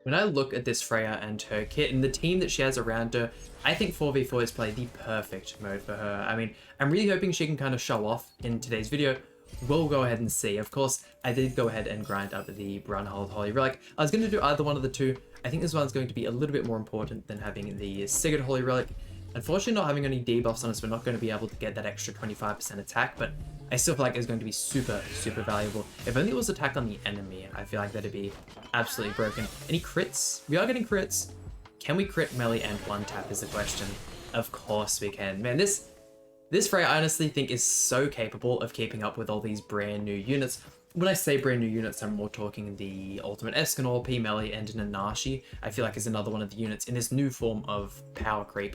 When I look at this Freya and her kit and the team that she has around her, I think 4v4 is probably the perfect mode for her. I mean, I'm really hoping she can kind of show off in today's video. We'll go ahead and see. Of course, I did go ahead and grind up the Brunhold Holy Relic. I was going to do either one of the two. I think this one's going to be a little bit more important than having the Sigurd Holy Relic. Unfortunately, not having any debuffs on us, we're not going to be able to get that extra 25% attack, but I still feel like it's going to be super, super valuable. If only it was attack on the enemy, I feel like that'd be absolutely broken. Any crits? We are getting crits. Can we crit melee and one tap is the question. Of course we can. Man, this Freya I honestly think is so capable of keeping up with all these brand new units. When I say brand new units, I'm more talking the Ultimate Escanor, P Melee, and Nanashi. I feel like is another one of the units in this new form of power creep.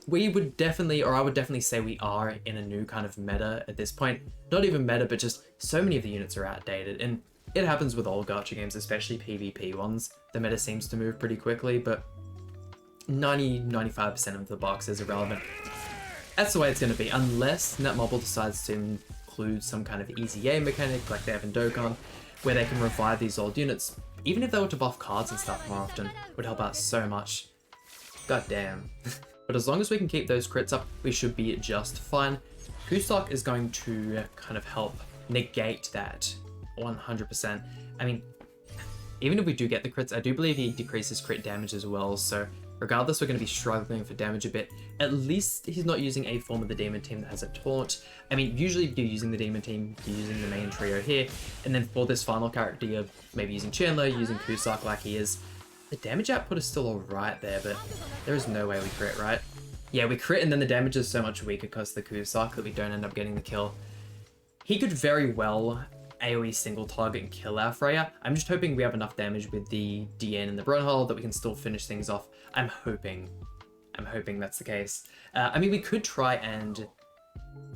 We would definitely, or I would definitely say we are in a new kind of meta at this point. Not even meta, but just so many of the units are outdated. And it happens with all gacha games, especially PvP ones. The meta seems to move pretty quickly, but 90-95% of the box is irrelevant. That's the way it's going to be, unless Netmarble decides to include some kind of easy game mechanic like they have in Dokkan, where they can revive these old units. Even if they were to buff cards and stuff more often, would help out so much. God damn. But as long as we can keep those crits up, we should be just fine. Kusok is going to kind of help negate that 100%. I mean, even if we do get the crits, I do believe he decreases crit damage as well. So regardless, we're going to be struggling for damage a bit. At least he's not using a form of the demon team that has a taunt. I mean, usually if you're using the demon team, you're using the main trio here. And then for this final character, you're maybe using Chandler, using Kusok like he is. The damage output is still alright there, but there is no way we crit, right? Yeah, we crit and then the damage is so much weaker because of the Kusok that we don't end up getting the kill. He could very well AoE single target and kill our Freya. I'm just hoping we have enough damage with the DN and the Brunhold that we can still finish things off. I'm hoping that's the case. I mean, we could try and,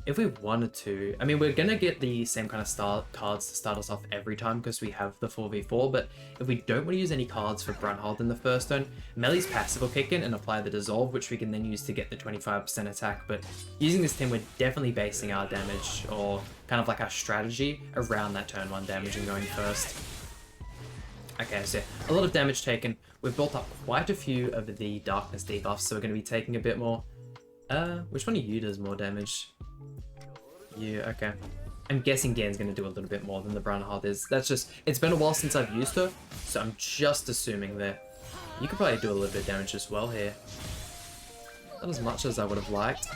if we wanted to, I mean, we're gonna get the same kind of cards to start us off every time because we have the 4v4, but if we don't want to use any cards for Brunhold in the first turn, Melee's passive will kick in and apply the Dissolve, which we can then use to get the 25% attack, but using this team, we're definitely basing our damage, or kind of like our strategy, around that turn 1 damage and going first. Okay, so a lot of damage taken. We've built up quite a few of the Darkness debuffs, so we're going to be taking a bit more. Which one of you does more damage? You, okay. I'm guessing Gan's going to do a little bit more than the Brunhold is. That's just, it's been a while since I've used her, so I'm just assuming there. You could probably do a little bit of damage as well here. Not as much as I would have liked.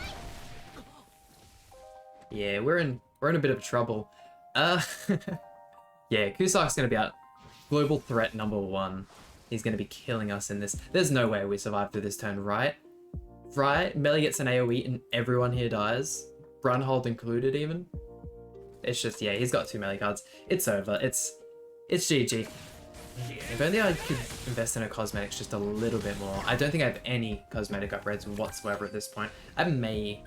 Yeah, we're in a bit of trouble. Yeah, Kusok's going to be out. Global threat number 1. He's going to be killing us in this. There's no way we survive through this turn, right? Right? Melee gets an AoE and everyone here dies. Brunhold included even. It's just, yeah, he's got 2 melee cards. It's over. It's GG. If only I could invest in her cosmetics just a little bit more. I don't think I have any cosmetic upgrades whatsoever at this point. I may,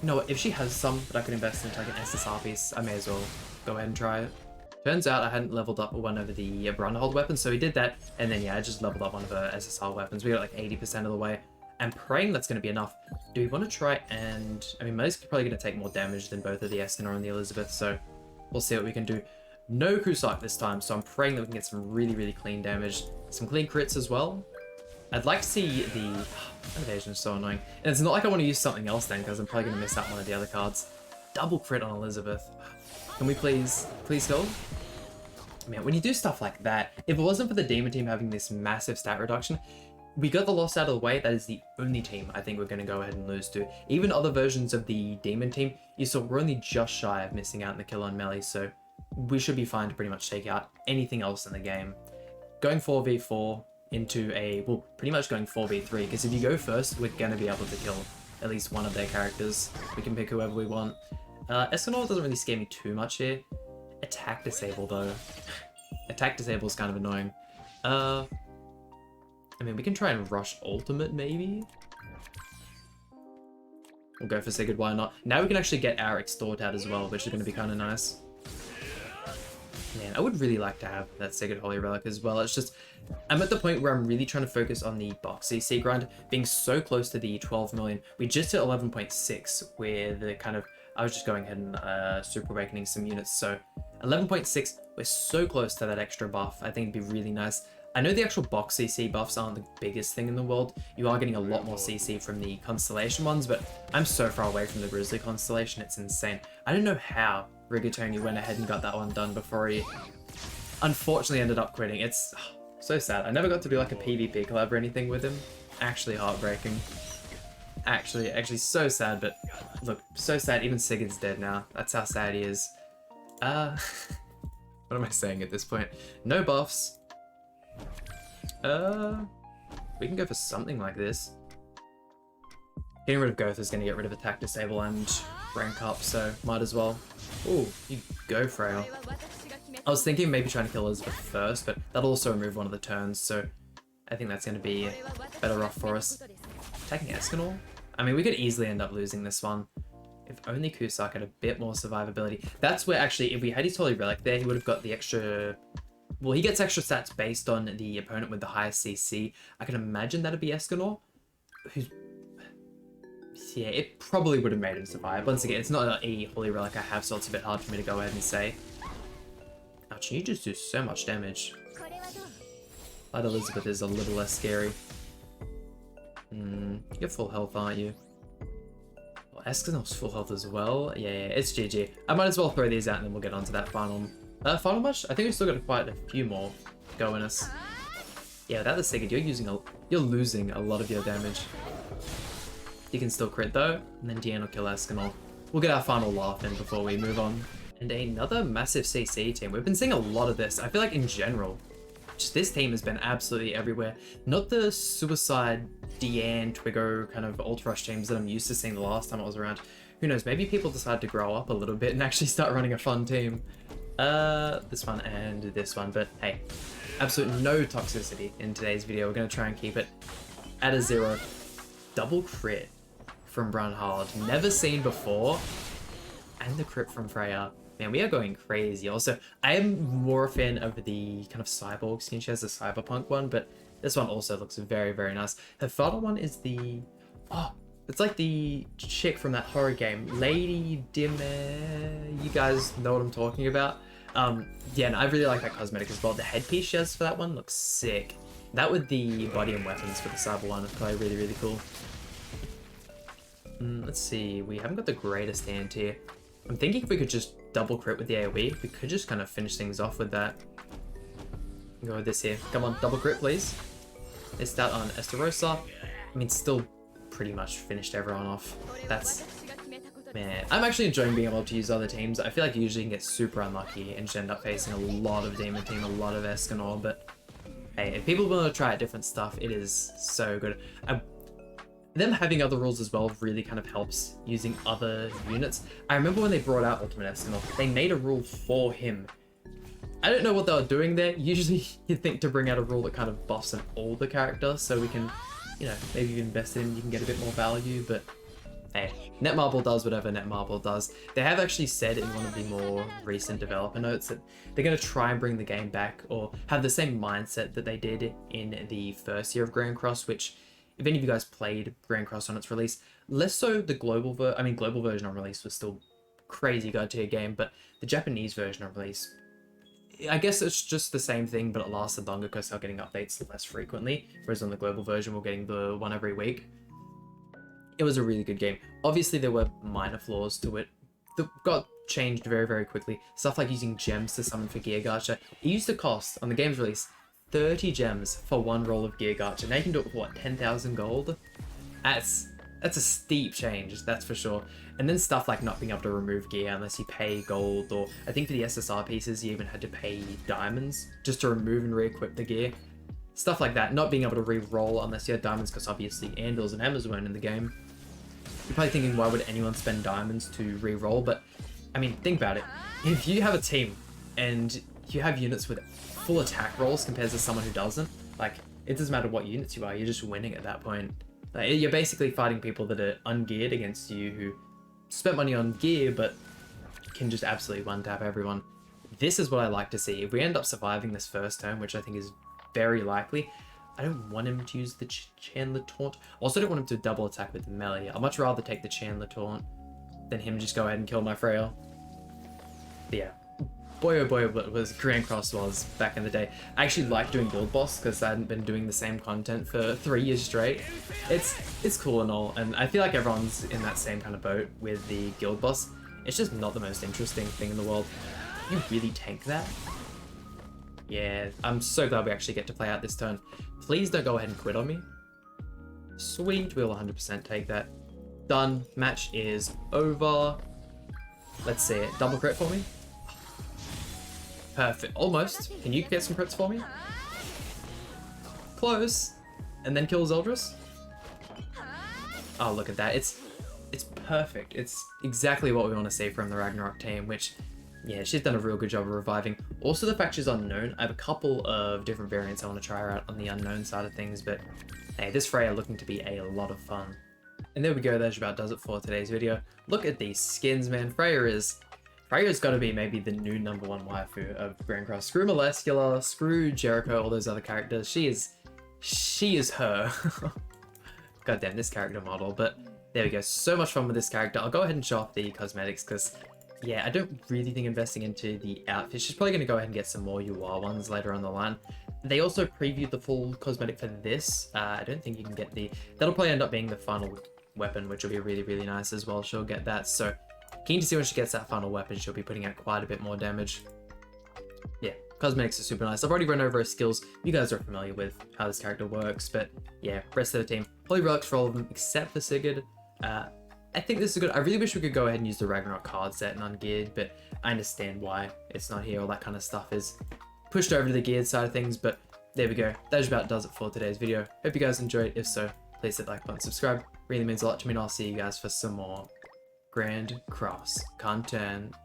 you know what, if she has some that I could invest into like an SSR piece, I may as well go ahead and try it. Turns out I hadn't leveled up one of the Brunhold weapons, so we did that, and then yeah, I just leveled up one of her SSR weapons. We got like 80% of the way. I'm praying that's going to be enough. Do we want to try and, I mean, Melee's probably going to take more damage than both of the Escanor and the Elizabeth, so we'll see what we can do. No Kusok this time, so I'm praying that we can get some really, really clean damage. Some clean crits as well. I'd like to see the, evasion is so annoying. And it's not like I want to use something else then, because I'm probably going to miss out one of the other cards. Double crit on Elizabeth. Can we please kill? Man, when you do stuff like that, if it wasn't for the Demon team having this massive stat reduction, we got the loss out of the way. That is the only team I think we're going to go ahead and lose to. Even other versions of the Demon team, you saw we're only just shy of missing out on the kill on Melee, so we should be fine to pretty much take out anything else in the game. Going 4v4 into a, well, pretty much going 4v3, because if you go first, we're going to be able to kill at least one of their characters. We can pick whoever we want. Escanor doesn't really scare me too much here. Attack disable though. Attack disable is kind of annoying. I mean, we can try and rush ultimate maybe. We'll go for Sigurd, why not? Now we can actually get our Extort out as well, which is going to be kind of nice. Man, I would really like to have that Sigurd Holy Relic as well. It's just, I'm at the point where I'm really trying to focus on the box CC grind, being so close to the 12 million. We just hit 11.6, where the kind of, I was just going ahead and Super Awakening some units. So 11.6, we're so close to that extra buff. I think it'd be really nice. I know the actual box CC buffs aren't the biggest thing in the world. You are getting a lot more CC from the Constellation ones, but I'm so far away from the Grizzly Constellation, it's insane. I don't know how Rigatoni went ahead and got that one done before he unfortunately ended up quitting. It's so sad. I never got to do like a PvP collab or anything with him. Actually heartbreaking. Actually so sad, but look, so sad even Sigurd's dead now. That's how sad he is. What am I saying at this point? No buffs. We can go for something like this. Getting rid of Goth is going to get rid of attack disable and rank up, so might as well. Ooh, you go, Freya. I was thinking maybe trying to kill Elizabeth first, but that'll also remove one of the turns, so I think that's going to be better off for us. Attacking Escanor? I mean, we could easily end up losing this one. If only Cusack had a bit more survivability. That's where actually, if we had his Holy Relic there, he would have got the extra... Well, he gets extra stats based on the opponent with the highest CC. I can imagine that'd be Escanor, who's... Yeah, it probably would have made him survive. Once again, it's not a Holy Relic I have, so it's a bit hard for me to go ahead and say. Ouch, you just do so much damage. Light Elizabeth is a little less scary. You're full health, aren't you? Well, Escanor's full health as well. Yeah, it's GG. I might as well throw these out and then we'll get on to that final match. I think we've still got quite a few more go in us. Yeah, without the Sigurd, you're losing a lot of your damage. You can still crit though, and then Deanne will kill Escanor. We'll get our final laugh in before we move on. And another massive CC team. We've been seeing a lot of this. I feel like in general, just this team has been absolutely everywhere. Not the Suicide, Deanne, Twiggo kind of Ultra Rush teams that I'm used to seeing the last time I was around. Who knows, maybe people decide to grow up a little bit and actually start running a fun team. This one and this one, but hey, absolutely no toxicity in today's video. We're going to try and keep it at a 0. Double crit from Brunhard, never seen before, and the crit from Freya. Man, we are going crazy. Also, I am more a fan of the kind of cyborg skin. She has the cyberpunk one, but this one also looks very, very nice. Her final one is the... Oh, it's like the chick from that horror game, Lady Dimmer. You guys know what I'm talking about. Yeah, and I really like that cosmetic as well. The headpiece she has for that one looks sick. That with the body and weapons for the cyber one is probably really, really cool. Let's see, we haven't got the greatest hand here. I'm thinking if we could just double crit with the AoE, we could just kind of finish things off with that. Go with this here. Come on, double crit, please. Missed out on Esterosa. I mean, still pretty much finished everyone off. That's... Man, I'm actually enjoying being able to use other teams. I feel like you usually can get super unlucky and just end up facing a lot of Demon Team, a lot of Escanor, but hey, if people want to try out different stuff, it is so good. Them having other rules as well really kind of helps using other units. I remember when they brought out Ultimate Escanor, they made a rule for him. I don't know what they were doing there. Usually you'd think to bring out a rule that kind of buffs an older character so we can, you know, maybe you invest in him, you can get a bit more value, but hey, Netmarble does whatever Netmarble does. They have actually said in one of the more recent developer notes that they're going to try and bring the game back or have the same mindset that they did in the first year of Grand Cross, which if any of you guys played Grand Cross on its release, less so the global version on release was still crazy god tier game, but the Japanese version on release, I guess it's just the same thing, but it lasted longer because they're getting updates less frequently, whereas on the global version we're getting the one every week. It was a really good game. Obviously there were minor flaws to it that got changed very, very quickly. Stuff like using gems to summon for Gear Gacha. It used to cost, on the game's release, 30 gems for one roll of Gear Gacha. Now you can do it for what, 10,000 gold? That's a steep change, that's for sure. And then stuff like not being able to remove gear unless you pay gold, or I think for the SSR pieces you even had to pay diamonds just to remove and re-equip the gear. Stuff like that, not being able to re-roll unless you had diamonds because obviously anvils and hammers weren't in the game. You're probably thinking, why would anyone spend diamonds to re-roll? But I mean, think about it. If you have a team and you have units with full attack rolls compared to someone who doesn't, like, it doesn't matter what units you are, you're just winning at that point. Like, you're basically fighting people that are ungeared against you who spent money on gear but can just absolutely one-tap everyone. This is what I like to see. If we end up surviving this first turn, which I think is very likely, I don't want him to use the Chandler Taunt. Also don't want him to double attack with the melee. I'd much rather take the Chandler Taunt than him just go ahead and kill my Freya. But yeah, boy oh boy what was Grand Cross was back in the day. I actually like doing Guild Boss because I hadn't been doing the same content for 3 years straight. It's cool and all, and I feel like everyone's in that same kind of boat with the Guild Boss. It's just not the most interesting thing in the world. You really tank that? Yeah, I'm so glad we actually get to play out this turn. Please don't go ahead and quit on me. Sweet, we'll 100% take that. Done, match is over. Let's see it, double crit for me. Perfect, almost. Can you get some crits for me? Close. And then kill Zeldris. Oh, look at that, it's perfect. It's exactly what we want to see from the Ragnarok team, which, yeah, she's done a real good job of reviving. Also, the fact she's unknown, I have a couple of different variants I want to try her out on the unknown side of things, but hey, this Freya looking to be a lot of fun. And there we go, that about does it for today's video. Look at these skins, man. Freya's got to be maybe the new #1 waifu of Grand Cross. Screw Moleskula, screw Jericho, all those other characters. She is her. God damn, this character model, but there we go. So much fun with this character. I'll go ahead and show off the cosmetics because, yeah, I don't really think investing into the outfit. She's probably going to go ahead and get some more UR ones later on the line. They also previewed the full cosmetic for this. I don't think you can get that'll probably end up being the final weapon, which will be really, really nice as well. She'll get that. So keen to see when she gets that final weapon. She'll be putting out quite a bit more damage. Yeah, cosmetics are super nice. I've already run over her skills. You guys are familiar with how this character works, but yeah, rest of the team. Holy relics for all of them except for Sigurd. I think this is good. I really wish we could go ahead and use the Ragnarok card set and ungeared, but I understand why it's not here. All that kind of stuff is pushed over to the geared side of things, but there we go. That just about does it for today's video. Hope you guys enjoyed. If so, please hit the like button, subscribe. Really means a lot to me, and I'll see you guys for some more Grand Cross content.